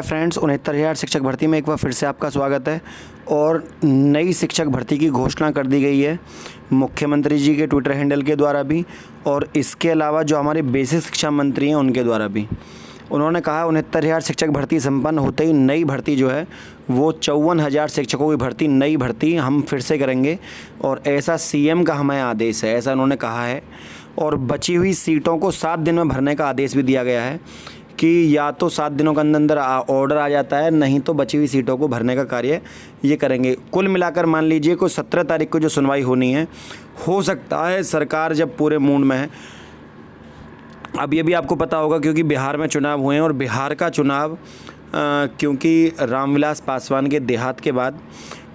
Friends 69,000 शिक्षक भर्ती में एक बार फिर से आपका स्वागत है। और नई शिक्षक भर्ती की घोषणा कर दी गई है मुख्यमंत्री जी के ट्विटर हैंडल के द्वारा भी, और इसके अलावा जो हमारे बेसिक शिक्षा मंत्री हैं उनके द्वारा भी। उन्होंने कहा 69,000 शिक्षक भर्ती संपन्न होते ही नई भर्ती जो है वो 54,000 शिक्षकों की भर्ती, नई भर्ती हम फिर से करेंगे, और ऐसा सीएम का हमें आदेश है, ऐसा उन्होंने कहा है। और बची हुई सीटों को 7 दिन में भरने का आदेश भी दिया गया है कि या तो 7 दिनों के अंदर ऑर्डर आ जाता है, नहीं तो बची हुई सीटों को भरने का कार्य ये करेंगे। कुल मिलाकर मान लीजिए कोई 17 तारीख को जो सुनवाई होनी है, हो सकता है सरकार जब पूरे मूड में है। अब ये भी आपको पता होगा क्योंकि बिहार में चुनाव हुए हैं, और बिहार का चुनाव क्योंकि रामविलास पासवान के देहांत के बाद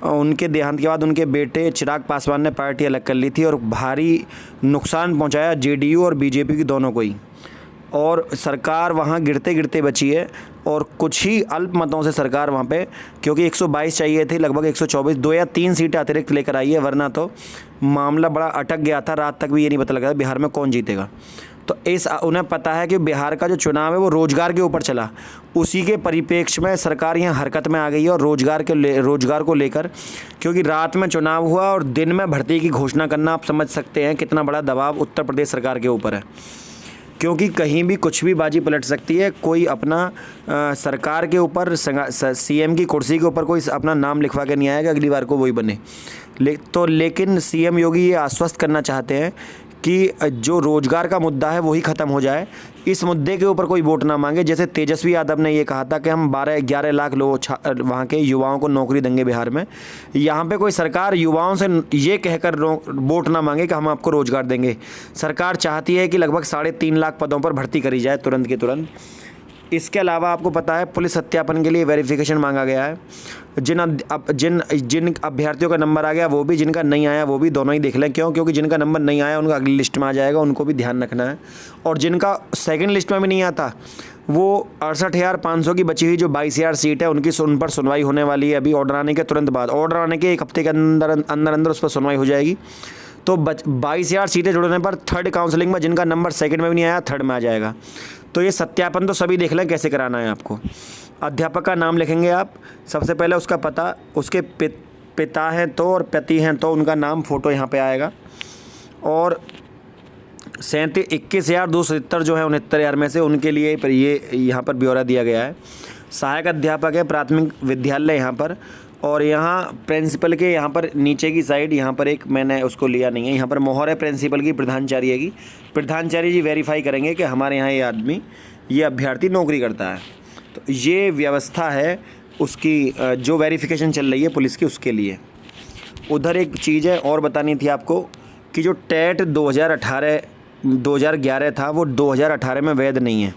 उनके बेटे चिराग पासवान ने पार्टी अलग कर ली थी और भारी नुकसान पहुंचाया जेडीयू और बीजेपी की दोनों को ही, और सरकार वहाँ गिरते गिरते बची है। और कुछ ही अल्प मतों से सरकार वहाँ पे, क्योंकि 122 चाहिए थी, लगभग 124, 2 या 3 सीटें अतिरिक्त लेकर आई है, वरना तो मामला बड़ा अटक गया था। रात तक भी ये नहीं पता लगा था बिहार में कौन जीतेगा। तो उन्हें पता है कि बिहार का जो चुनाव है वो रोज़गार के ऊपर चला, उसी के परिप्रेक्ष्य में सरकार यहाँ हरकत में आ गई है। और रोज़गार को लेकर, क्योंकि रात में चुनाव हुआ और दिन में भर्ती की घोषणा करना, आप समझ सकते हैं कितना बड़ा दबाव उत्तर प्रदेश सरकार के ऊपर है, क्योंकि कहीं भी कुछ भी बाजी पलट सकती है। कोई अपना सरकार के ऊपर, सीएम की कुर्सी के ऊपर कोई अपना नाम लिखवा के नहीं आएगा अगली बार को वही बने। लेकिन सीएम योगी ये आश्वस्त करना चाहते हैं कि जो रोज़गार का मुद्दा है वही ख़त्म हो जाए, इस मुद्दे के ऊपर कोई वोट ना मांगे। जैसे तेजस्वी यादव ने ये कहा था कि हम 12-11 लाख लोग वहाँ के युवाओं को नौकरी देंगे बिहार में। यहाँ पे कोई सरकार युवाओं से ये कहकर वोट ना मांगे कि हम आपको रोज़गार देंगे। सरकार चाहती है कि लगभग 3.5 लाख पदों पर भर्ती करी जाए तुरंत के तुरंत। इसके अलावा आपको पता है पुलिस सत्यापन के लिए वेरिफिकेशन मांगा गया है। जिन अभ्यर्थियों का नंबर आ गया वो भी, जिनका नहीं आया वो भी, दोनों ही देख लें। क्योंकि जिनका नंबर नहीं आया उनका अगली लिस्ट में आ जाएगा, उनको भी ध्यान रखना है। और जिनका सेकंड लिस्ट में भी नहीं आता, वो 68,500 की बची हुई जो 22,000 सीट है उन पर सुनवाई होने वाली है अभी ऑर्डर आने के तुरंत बाद। ऑर्डर आने के 1 हफ्ते के अंदर उस पर सुनवाई हो जाएगी। तो 22,000 सीटें जुड़ने पर थर्ड काउंसलिंग में जिनका नंबर सेकंड में भी नहीं आया, थर्ड में आ जाएगा। तो ये सत्यापन तो सभी देख लें कैसे कराना है आपको। अध्यापक का नाम लिखेंगे आप, सबसे पहले उसका पता, उसके पिता हैं तो और पति हैं तो उनका नाम, फ़ोटो यहाँ पे आएगा। और 21,270 जो है 69,000 में से, उनके लिए पर ये यहाँ पर ब्यौरा दिया गया है। सहायक अध्यापक है प्राथमिक विद्यालय यहाँ पर, और यहाँ प्रिंसिपल के यहाँ पर नीचे की साइड यहाँ पर एक, मैंने उसको लिया नहीं है, यहाँ पर मोहर है प्रिंसिपल की, प्रधानाचार्य की। प्रधानाचार्य जी वेरीफाई करेंगे कि हमारे यहाँ ये अभ्यर्थी नौकरी करता है। तो ये व्यवस्था है उसकी, जो वेरिफिकेशन चल रही है पुलिस की, उसके लिए। उधर एक चीज़ है और बतानी थी आपको कि जो टेट 2011 था वो 2018 में वैध नहीं है।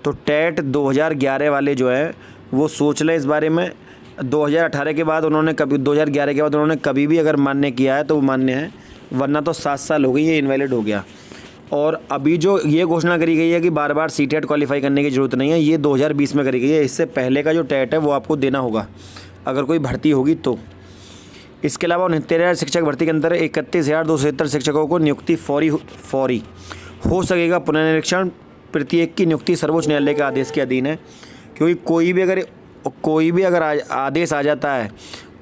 तो टेट 2011 वाले जो है वो सोच लें इस बारे में। 2018 के बाद उन्होंने 2011 के बाद उन्होंने कभी भी अगर मान्य किया है तो वो मान्य है, वरना तो 7 साल हो गई, ये इनवैलिड हो गया। और अभी जो ये घोषणा करी गई है कि बार बार सीटेट क्वालिफाई करने की ज़रूरत नहीं है, ये 2020 में करी गई है। इससे पहले का जो टेट है वो आपको देना होगा अगर कोई भर्ती होगी तो। इसके अलावा 69,000 शिक्षक भर्ती के अंदर 31,270 शिक्षकों को नियुक्ति फौरी हो सकेगा। पुनर्निरीक्षण प्रत्येक की नियुक्ति सर्वोच्च न्यायालय के आदेश के अधीन है, क्योंकि कोई भी अगर आदेश आ जाता है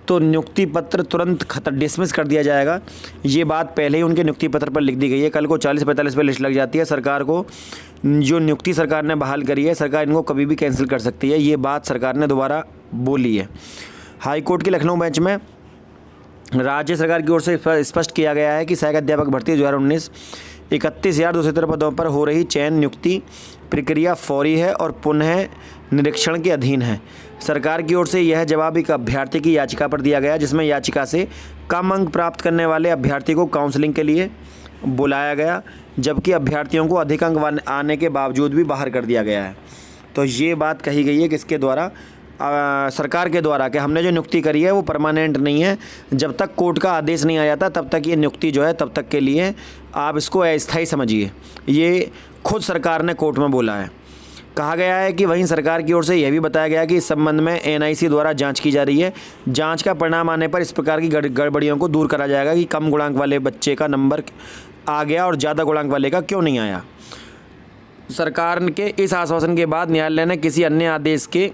तो नियुक्ति पत्र तुरंत डिसमिस कर दिया जाएगा। ये बात पहले ही उनके नियुक्ति पत्र पर लिख दी गई है। कल को 40-45 पर लिस्ट लग जाती है सरकार को, जो नियुक्ति सरकार ने बहाल करी है, सरकार इनको कभी भी कैंसिल कर सकती है। ये बात सरकार ने दोबारा बोली है। हाईकोर्ट की लखनऊ बेंच में राज्य सरकार की ओर से स्पष्ट किया गया है कि सहायक अध्यापक भर्ती 2019 31,270 पदों पर हो रही चयन नियुक्ति प्रक्रिया फौरी है और पुनः निरीक्षण के अधीन है। सरकार की ओर से यह जवाब एक अभ्यर्थी की याचिका पर दिया गया, जिसमें याचिका से कम अंक प्राप्त करने वाले अभ्यर्थी को काउंसलिंग के लिए बुलाया गया, जबकि अभ्यर्थियों को अधिक अंक आने के बावजूद भी बाहर कर दिया गया है। तो ये बात कही गई है किसके द्वारा, सरकार के द्वारा, कि हमने जो नियुक्ति करी है वो परमानेंट नहीं है। जब तक कोर्ट का आदेश नहीं आ जाता तब तक ये नियुक्ति जो है तब तक के लिए आप इसको अस्थायी समझिए। ये खुद सरकार ने कोर्ट में बोला है। कहा गया है कि वहीं सरकार की ओर से यह भी बताया गया कि इस संबंध में एनआईसी द्वारा जांच की जा रही है। जांच का परिणाम आने पर इस प्रकार की गड़बड़ियों को दूर करा जाएगा कि कम गुणांक वाले बच्चे का नंबर आ गया और ज़्यादा गुणांक वाले का क्यों नहीं आया। सरकार के इस आश्वासन के बाद न्यायालय ने किसी अन्य आदेश के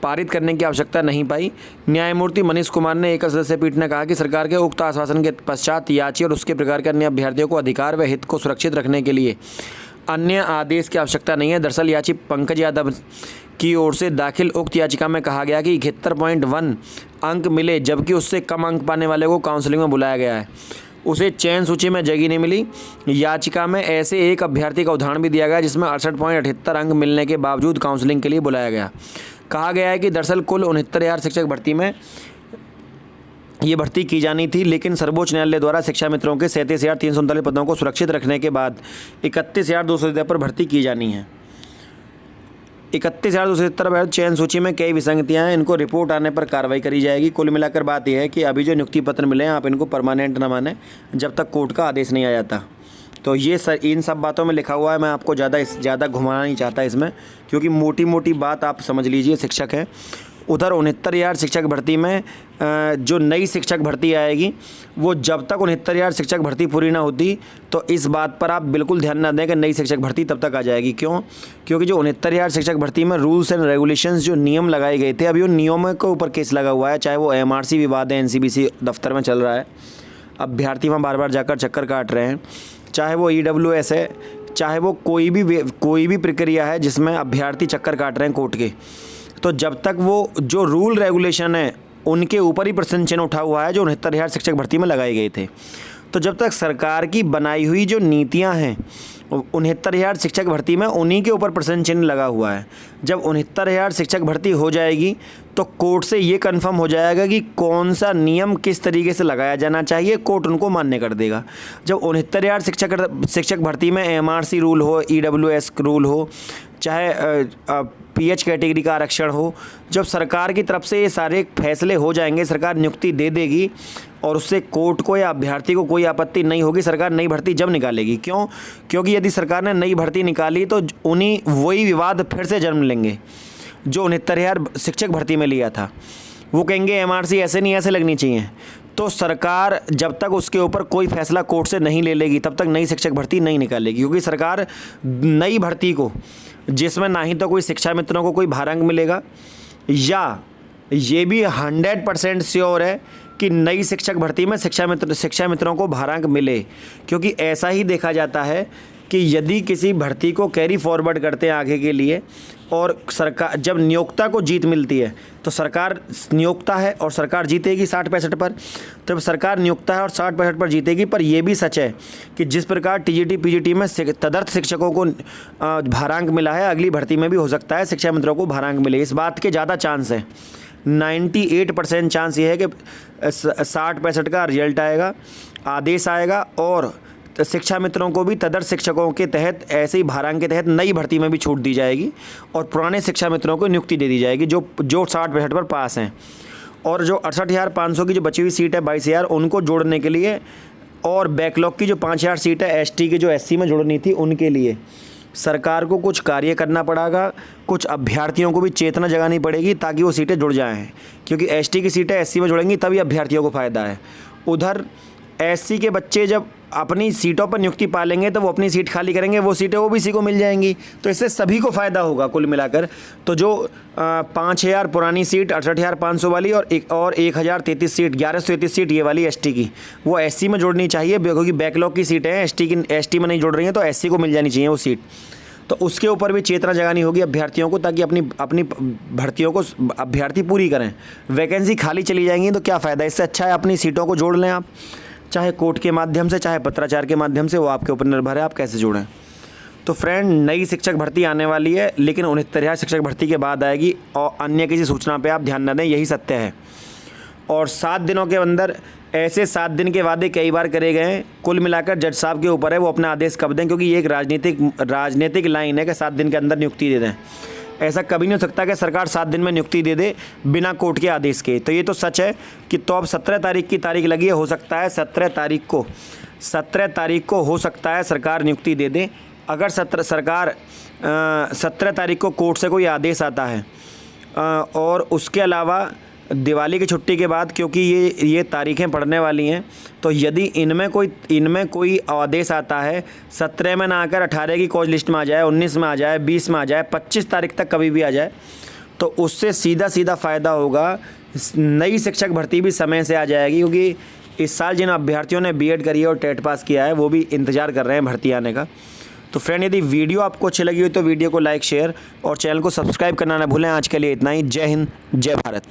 पारित करने की आवश्यकता नहीं पाई। न्यायमूर्ति मनीष कुमार ने एक सदस्यीय पीठ ने कहा कि सरकार के उक्त आश्वासन के पश्चात याची और उसके प्रकार के अन्य अभ्यर्थियों को अधिकार व हित को सुरक्षित रखने के लिए अन्य आदेश की आवश्यकता नहीं है। दरअसल याची पंकज यादव की ओर से दाखिल उक्त याचिका में कहा गया कि 71.1 अंक मिले, जबकि उससे कम अंक पाने वाले को काउंसलिंग में बुलाया गया है, उसे चयन सूची में जगह नहीं मिली। याचिका में ऐसे एक अभ्यर्थी का उदाहरण भी दिया गया जिसमें 68.78 अंक मिलने के बावजूद काउंसलिंग के लिए बुलाया गया। कहा गया है कि दरअसल कुल 69,000 शिक्षक भर्ती में ये भर्ती की जानी थी, लेकिन सर्वोच्च न्यायालय द्वारा शिक्षा मित्रों के 37,339 पदों को सुरक्षित रखने के बाद 31,270 पर भर्ती की जानी है। 31,270 चयन सूची में कई विसंगतियां हैं, इनको रिपोर्ट आने पर कार्रवाई करी जाएगी। कुल मिलाकर बात यह है कि अभी जो नियुक्ति पत्र मिले हैं आप इनको परमानेंट न माने जब तक कोर्ट का आदेश नहीं आ जाता। तो ये इन सब बातों में लिखा हुआ है, मैं आपको ज़्यादा घुमाना नहीं चाहता इसमें, क्योंकि मोटी मोटी बात आप समझ लीजिए। शिक्षक हैं उधर 69,000 शिक्षक भर्ती में जो नई शिक्षक भर्ती आएगी वो जब तक 69,000 शिक्षक भर्ती पूरी ना होती, तो इस बात पर आप बिल्कुल ध्यान ना दें कि नई शिक्षक भर्ती तब तक आ जाएगी। क्यों? क्योंकि जो 69,000 शिक्षक भर्ती में रूल्स एंड रेगुलेशंस जो नियम लगाए गए थे, अभी उन नियमों के ऊपर केस लगा हुआ है, चाहे वो MRC विवाद है, NCBC दफ्तर में चल रहा है, अभ्यर्थी वहाँ बार बार जाकर चक्कर काट रहे हैं, चाहे वो EWS है, चाहे वो कोई भी प्रक्रिया है जिसमें अभ्यर्थी चक्कर काट रहे हैं कोर्ट के, तो जब तक वो जो रूल रेगुलेशन है उनके ऊपर ही प्रश्न चिन्ह उठा हुआ है जो 69,000 शिक्षक भर्ती में लगाए गए थे। तो जब तक सरकार की बनाई हुई जो नीतियां हैं 69,000 शिक्षक भर्ती में उन्हीं के ऊपर प्रश्न चिन्ह लगा हुआ है। जब 69,000 शिक्षक भर्ती हो जाएगी तो कोर्ट से ये कंफर्म हो जाएगा कि कौन सा नियम किस तरीके से लगाया जाना चाहिए, कोर्ट उनको मान्य कर देगा। जब 69,000 शिक्षक भर्ती में MRC रूल हो, EWS रूल हो, चाहे PH कैटेगरी का आरक्षण हो, जब सरकार की तरफ से ये सारे फैसले हो जाएंगे, सरकार नियुक्ति दे देगी और उससे कोर्ट को या अभ्यर्थी को कोई आपत्ति नहीं होगी, सरकार नई भर्ती जब निकालेगी। क्यों? क्योंकि यदि सरकार ने नई भर्ती निकाली तो वही विवाद फिर से जन्म लेंगे जो 69,000 शिक्षक भर्ती में लिया था। वो कहेंगे MRC ऐसे नहीं ऐसे लगनी चाहिए। तो सरकार जब तक उसके ऊपर कोई फैसला कोर्ट से नहीं ले लेगी तब तक नई शिक्षक भर्ती नहीं निकालेगी, क्योंकि सरकार नई भर्ती को, जिसमें ना ही तो कोई शिक्षा मित्रों को कोई भारांक मिलेगा, या ये भी 100% श्योर है कि नई शिक्षक भर्ती में शिक्षा मित्रों को भारांक मिले। क्योंकि ऐसा ही देखा जाता है कि यदि किसी भर्ती को कैरी फॉरवर्ड करते हैं आगे के लिए, और सरकार जब नियोक्ता को जीत मिलती है तो सरकार नियोक्ता है और सरकार जीतेगी 60-65 पर, तो सरकार नियोक्ता है और 60-65 पर जीतेगी। पर यह भी सच है कि जिस प्रकार TGT PGT में तदर्थ शिक्षकों को भारांक मिला है, अगली भर्ती में भी हो सकता है शिक्षा मित्रों को भारांक मिले। इस बात के ज़्यादा चांस है, 98% चांस ये है कि 60-65 का रिजल्ट आएगा, आदेश आएगा और शिक्षा मित्रों को भी तदर्थ शिक्षकों के तहत ऐसे ही भारांक के तहत नई भर्ती में भी छूट दी जाएगी और पुराने शिक्षा मित्रों को नियुक्ति दे दी जाएगी जो 60-65 पर पास हैं। और जो 68,500 की जो बची हुई सीट है 22,000 उनको जोड़ने के लिए, और बैकलॉग की जो 5,000 सीट है ST की जो SC में जोड़नी थी उनके लिए सरकार को कुछ कार्य करना पड़ेगा, कुछ अभ्यर्थियों को भी चेतना जगानी पड़ेगी ताकि वो सीटें जुड़ जाएँ, क्योंकि ST की सीटें SC में जुड़ेंगी तभी अभ्यर्थियों को फ़ायदा है। उधर SC के बच्चे जब अपनी सीटों पर नियुक्ति पा लेंगे तो वो अपनी सीट खाली करेंगे, वो सीटें OBC को मिल जाएंगी, तो इससे सभी को फ़ायदा होगा कुल मिलाकर। तो जो 5,000 पुरानी सीट 68,500 वाली और 1,033 सीट 1133 सीट ये वाली ST की वो SC में जोड़नी चाहिए, क्योंकि बैकलॉग की सीटें हैं ST में नहीं जोड़ रही हैं, तो SC को मिल जानी चाहिए वो सीट। तो उसके ऊपर भी चेतना जगानी होगी अभ्यर्थियों को, ताकि अपनी भर्तियों को अभ्यर्थी पूरी करें। वैकेंसी खाली चली जाएंगी तो क्या फ़ायदा, इससे अच्छा है अपनी सीटों को जोड़ लें आप, चाहे कोर्ट के माध्यम से चाहे पत्राचार के माध्यम से, वो आपके ऊपर निर्भर है आप कैसे जोड़ें। तो फ्रेंड, नई शिक्षक भर्ती आने वाली है, लेकिन 69,000 शिक्षक भर्ती के बाद आएगी और अन्य किसी सूचना पे आप ध्यान न दें, यही सत्य है। और 7 दिनों के अंदर ऐसे 7 दिन के वादे कई बार करे गए हैं, कुल मिलाकर जज साहब के ऊपर है वो अपना आदेश कब दें, क्योंकि ये एक राजनीतिक लाइन है कि 7 दिन के अंदर नियुक्ति दे दें। ऐसा कभी नहीं हो सकता कि सरकार 7 दिन में नियुक्ति दे दे बिना कोर्ट के आदेश के। तो ये तो सच है कि तो अब 17 तारीख की तारीख लगी है, हो सकता है 17 तारीख को हो सकता है सरकार नियुक्ति दे दे। अगर 17 तारीख को कोर्ट से कोई आदेश आता है और उसके अलावा दिवाली की छुट्टी के बाद, क्योंकि ये तारीखें पड़ने वाली हैं, तो यदि इनमें कोई आदेश आता है 17 में ना आकर 18 की कॉज लिस्ट में आ जाए, 19 में आ जाए, 20 में आ जाए, 25 तारीख तक कभी भी आ जाए, तो उससे सीधा सीधा फ़ायदा होगा, नई शिक्षक भर्ती भी समय से आ जाएगी, क्योंकि इस साल जिन अभ्यर्थियों ने बीएड करी है और टेट पास किया है वो भी इंतज़ार कर रहे हैं भर्ती आने का। तो फ्रेंड, यदि वीडियो आपको अच्छी लगी हो तो वीडियो को लाइक, शेयर और चैनल को सब्सक्राइब करना ना भूलें। आज के लिए इतना ही। जय हिंद, जय भारत।